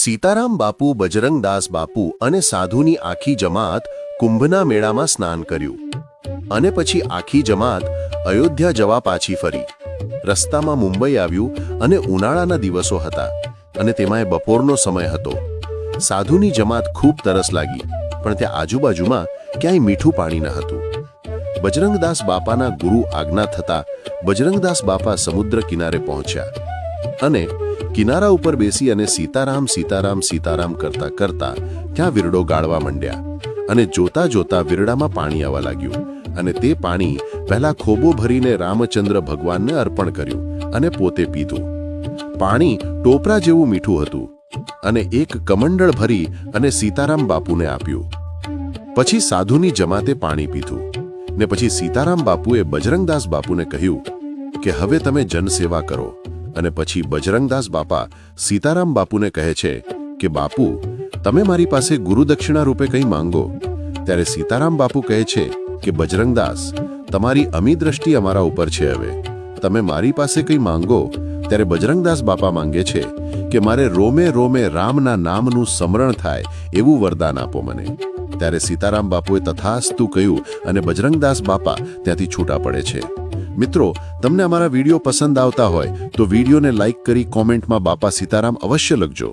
સીતારામ બાપુ, બજરંગદાસ બાપુ અને સાધુની આખી જમાત કુંભના મેળામાં સ્નાન કર્યું અને પછી આખી જમાત અયોધ્યા જવા પાછી ફરી. રસ્તામાં મુંબઈ આવ્યું અને ઉનાળાના દિવસો હતા અને તેમાં બપોરનો સમય હતો. સાધુની જમાત ખૂબ તરસ લાગી, પણ ત્યાં આજુબાજુમાં ક્યાંય મીઠું પાણી ન હતું. બજરંગદાસ બાપાના ગુરુ આજ્ઞા થતા બજરંગદાસ બાપા સમુદ્ર કિનારે પહોંચ્યા અને કિનારા ઉપર બેસી અને સીતારામ સીતારામ સીતારામ કરતા કરતા ત્યાં વીરડો ગાળવા માંડ્યા. અને જોતા જોતા વીરડામાં પાણી આવવા લાગ્યું અને તે પાણી પહેલા ખોબો ભરીને રામચંદ્ર ભગવાનને અર્પણ કર્યું અને પોતે પીધું. પાણી ટોપરા જેવું મીઠું હતું અને એક કમંડળ ભરી અને સીતારામ બાપુને આપ્યું. પછી સાધુની જમાતે પાણી પીધું ને પછી સીતારામ બાપુએ બજરંગદાસ બાપુને કહ્યું કે હવે તમે જનસેવા કરો. અને પછી બજરંગદાસ બાપા સીતારામ બાપુને કહે છે કે બાપુ, તમે મારી પાસે ગુરુદક્ષિણા રૂપે કંઈ માંગો. ત્યારે સીતારામ બાપુ કહે છે કે બજરંગદાસ, તમારી અમી દ્રષ્ટિ અમારા ઉપર છે, હવે તમે મારી પાસે કંઈ માંગો. ત્યારે બજરંગદાસ બાપા માંગે છે કે મારે રોમે રોમે રામના નામનું સ્મરણ થાય એવું વરદાન આપો મને. ત્યારે સીતારામ બાપુએ તથાસ્તુ કહ્યું અને બજરંગદાસ બાપા ત્યાંથી છૂટા પડે છે. મિત્રો, તમને અમારા વિડીયો પસંદ આવતા હોય તો વિડીયોને લાઈક કરી કોમેન્ટમાં બાપા સીતારામ અવશ્ય લખજો.